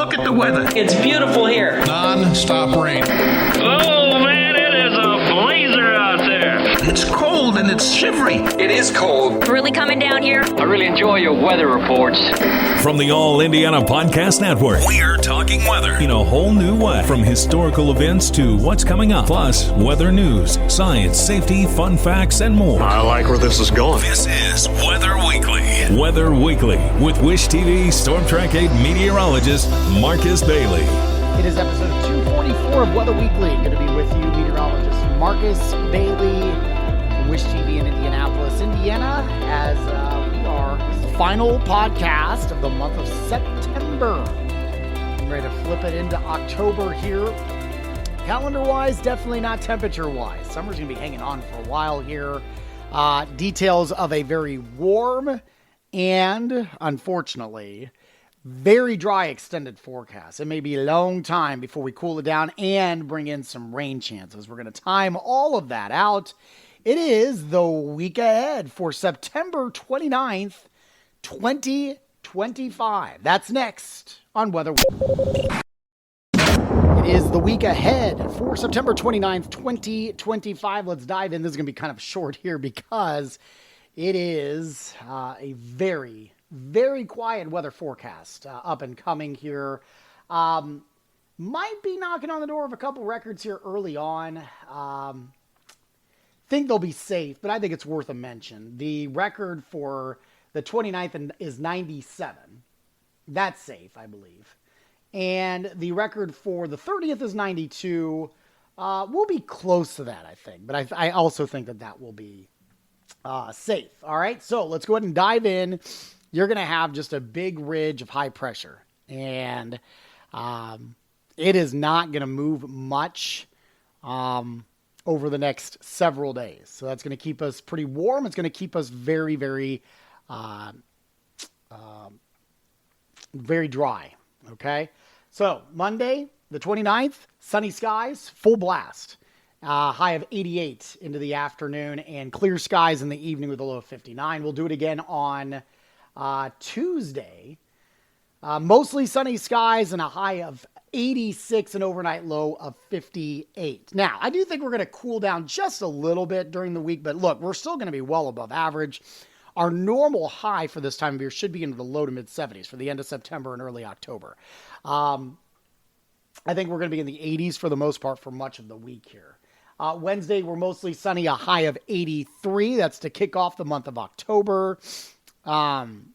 Look at the weather. It's beautiful here. Non-stop rain. Oh, man, it is a blazer out there. It's cold and it's shivery. It is cold. Really coming down here. I really enjoy your weather reports. From the All Indiana Podcast Network, we're talking weather in a whole new way. From historical events to what's coming up, plus weather news, science, safety, fun facts, and more. I like where this is going. This is Weather Weekly. Weather Weekly with Wish TV Storm Track 8 meteorologist Marcus Bailey. It is episode 244 of Weather Weekly. Going to be with you, meteorologist Marcus Bailey from Wish TV in Indianapolis, Indiana, as we are the final podcast of the month of September. I'm ready to flip it into October here. Calendar-wise, definitely not temperature-wise. Summer's going to be hanging on for a while here. Details of a very warm and, unfortunately, very dry extended forecast. It may be a long time before we cool it down and bring in some rain chances. We're going to time all of that out. It is the week ahead for September 29th, 2025. That's next on Weather Week. It is the week ahead for September 29th, 2025. Let's dive in. This is going to be kind of short here because it is a very, very quiet weather forecast up and coming here. Might be knocking on the door of a couple records here early on. Think they'll be safe, but I think it's worth a mention. The record for the 29th is 97. That's safe, I believe. And the record for the 30th is 92. We'll be close to that, I think. But I also think that will be safe. All right, so let's go ahead and dive in. You're going to have just a big ridge of high pressure. And it is not going to move much over the next several days. So that's going to keep us pretty warm. It's going to keep us very, very, very dry. Okay, so Monday, the 29th, sunny skies, full blast. High of 88 into the afternoon and clear skies in the evening with a low of 59. We'll do it again on Tuesday. Mostly sunny skies and a high of 86 and overnight low of 58. Now, I do think we're going to cool down just a little bit during the week, but look, we're still going to be well above average. Our normal high for this time of year should be into the low to mid 70s for the end of September and early October. I think we're going to be in the 80s for the most part for much of the week here. Wednesday, we're mostly sunny, a high of 83. That's to kick off the month of October. And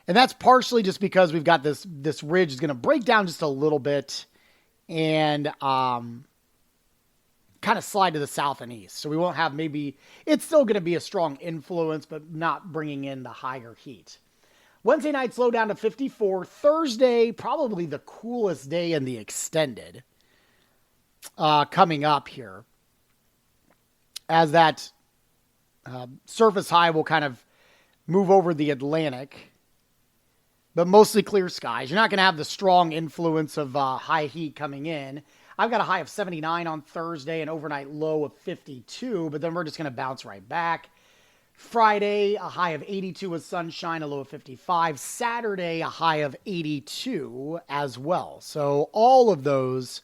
that's partially just because we've got this ridge is going to break down just a little bit and kind of slide to the south and east. So we won't have it's still going to be a strong influence, but not bringing in the higher heat. Wednesday night, slow down to 54. Thursday, probably the coolest day in the extended coming up here. As that surface high will kind of move over the Atlantic, but mostly clear skies. You're not going to have the strong influence of high heat coming in. I've got a high of 79 on Thursday, an overnight low of 52, but then we're just going to bounce right back. Friday, a high of 82 with sunshine, a low of 55. Saturday, a high of 82 as well. So all of those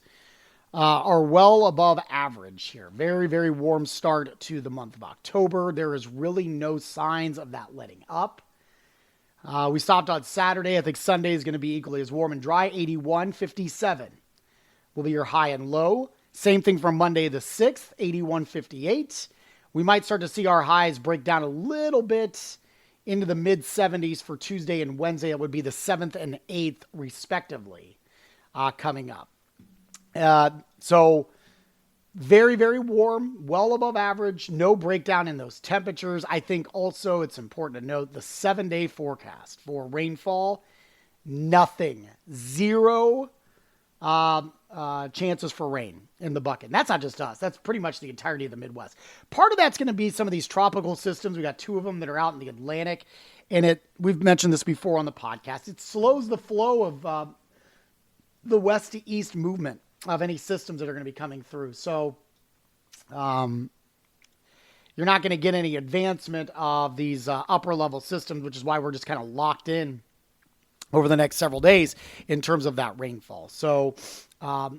are well above average here. Very, very warm start to the month of October. There is really no signs of that letting up. We stopped on Saturday. I think Sunday is going to be equally as warm and dry. 81, 57 will be your high and low. Same thing for Monday the 6th, 81, 58. We might start to see our highs break down a little bit into the mid-70s for Tuesday and Wednesday. It would be the 7th and 8th, respectively, coming up. So very, very warm, well above average, no breakdown in those temperatures. I think also it's important to note the 7-day forecast for rainfall, nothing, zero chances for rain in the bucket. And that's not just us. That's pretty much the entirety of the Midwest. Part of that's going to be some of these tropical systems. We got two of them that are out in the Atlantic, and we've mentioned this before on the podcast. It slows the flow of the west to east movement of any systems that are going to be coming through. So you're not going to get any advancement of these upper level systems, which is why we're just kind of locked in over the next several days in terms of that rainfall. So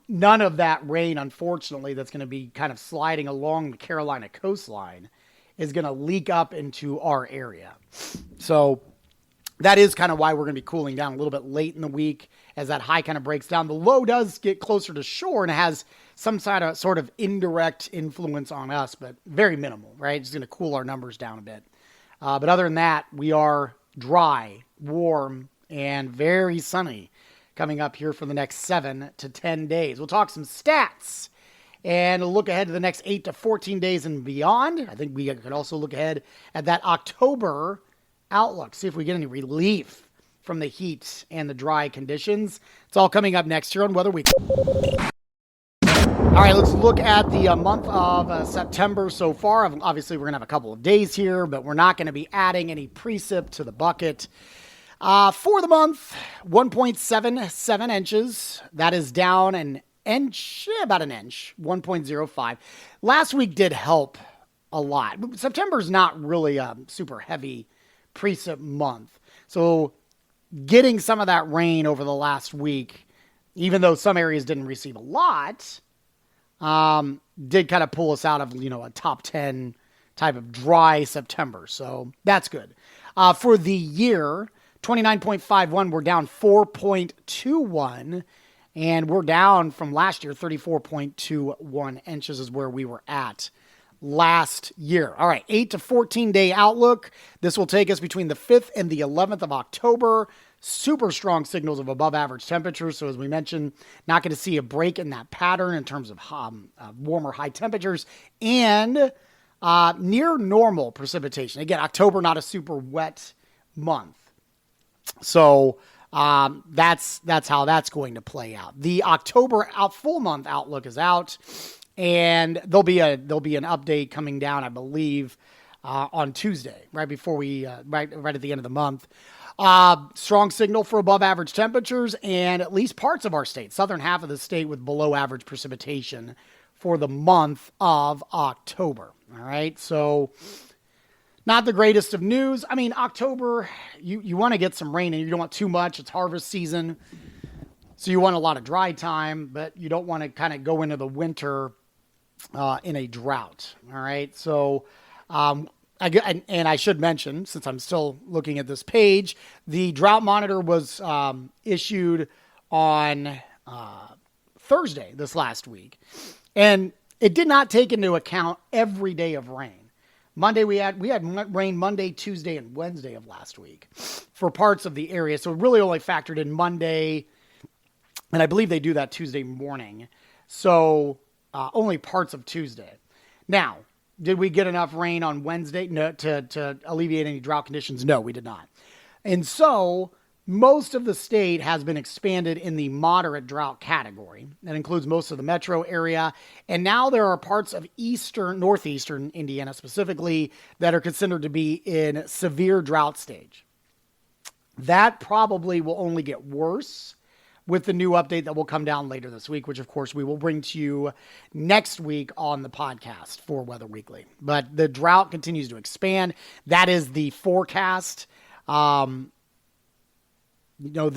none of that rain, unfortunately, that's going to be kind of sliding along the Carolina coastline is going to leak up into our area. So that is kind of why we're going to be cooling down a little bit late in the week as that high kind of breaks down. The low does get closer to shore and it has some sort of indirect influence on us, but very minimal, right? It's going to cool our numbers down a bit. But other than that, we are dry, warm, and very sunny coming up here for the next 7 to 10 days. We'll talk some stats and look ahead to the next 8 to 14 days and beyond. I think we could also look ahead at that October outlook, see if we get any relief from the heat and the dry conditions. It's all coming up next year on Weather Week. All right, let's look at the month of September so far. Obviously, we're going to have a couple of days here, but we're not going to be adding any precip to the bucket. For the month, 1.77 inches. That is down an inch, about an inch, 1.05. Last week did help a lot. September's not really a super heavy precip month. So getting some of that rain over the last week, even though some areas didn't receive a lot, did kind of pull us out of, a top 10 type of dry September. So that's good. For the year, 29.51, we're down 4.21, and we're down from last year, 34.21 inches is where we were at last year. All right, 8 to 14 day outlook. This will take us between the 5th and the 11th of October. Super strong signals of above average temperatures. So as we mentioned, not going to see a break in that pattern in terms of warmer high temperatures and near normal precipitation. Again, October, not a super wet month. So that's how that's going to play out. The October full month outlook is out, and there'll be an update coming down, I believe, on Tuesday, right before right at the end of the month. Strong signal for above average temperatures and at least parts of our state, southern half of the state, with below average precipitation for the month of October. All right, so not the greatest of news. I mean, October, you want to get some rain and you don't want too much. It's harvest season. So you want a lot of dry time, but you don't want to kind of go into the winter in a drought. All right. So, I should mention, since I'm still looking at this page, the drought monitor was issued on Thursday this last week. And it did not take into account every day of rain. Monday, we had rain Monday, Tuesday, and Wednesday of last week for parts of the area. So it really only factored in Monday, and I believe they do that Tuesday morning. So only parts of Tuesday. Now, did we get enough rain on Wednesday to alleviate any drought conditions? No, we did not. And so most of the state has been expanded in the moderate drought category. That includes most of the metro area. And now there are parts of northeastern Indiana specifically, that are considered to be in severe drought stage. That probably will only get worse with the new update that will come down later this week, which of course we will bring to you next week on the podcast for Weather Weekly. But the drought continues to expand. That is the forecast. The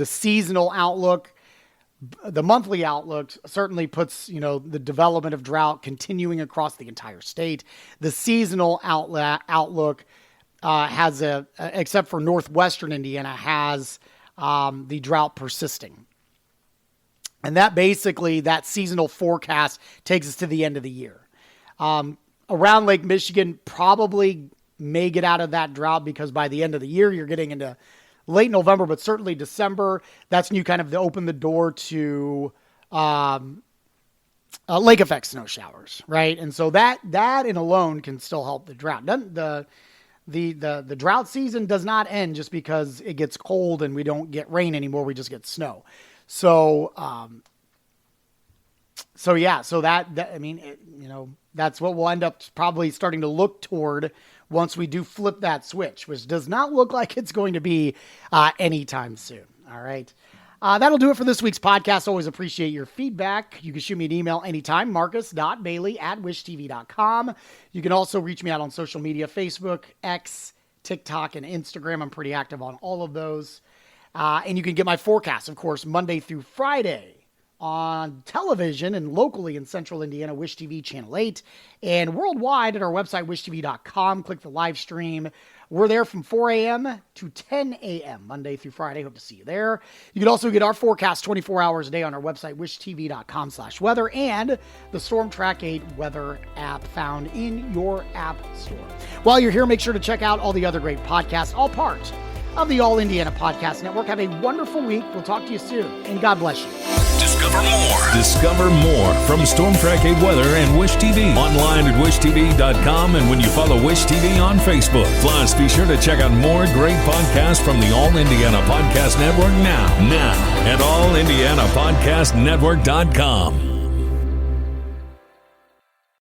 seasonal outlook, the monthly outlook certainly puts, the development of drought continuing across the entire state. The seasonal outlook has except for northwestern Indiana, has the drought persisting. And that seasonal forecast takes us to the end of the year. Around Lake Michigan probably may get out of that drought because by the end of the year, you're getting into late November, but certainly December. That's when you kind of open the door to lake effect snow showers, right? And so that in alone can still help the drought. The drought season does not end just because it gets cold and we don't get rain anymore. We just get snow. So that's what we'll end up probably starting to look toward once we do flip that switch, which does not look like it's going to be anytime soon. All right. That'll do it for this week's podcast. Always appreciate your feedback. You can shoot me an email anytime, marcus.bailey@wishtv.com. You can also reach me out on social media, Facebook, X, TikTok, and Instagram. I'm pretty active on all of those. And you can get my forecast, of course, Monday through Friday on television and locally in Central Indiana, Wish TV Channel 8, and worldwide at our website, wishtv.com. Click the live stream. We're there from 4 a.m. to 10 a.m. Monday through Friday. Hope to see you there. You can also get our forecast 24 hours a day on our website, wishtv.com/weather, and the Storm Track 8 weather app found in your app store. While you're here, make sure to check out all the other great podcasts, all part of the All Indiana Podcast Network. Have a wonderful week. We'll talk to you soon, and God bless you. Discover more from Storm Track 8 Weather and Wish TV. Online at wishtv.com and when you follow Wish TV on Facebook. Plus, be sure to check out more great podcasts from the All Indiana Podcast Network now at allindianapodcastnetwork.com.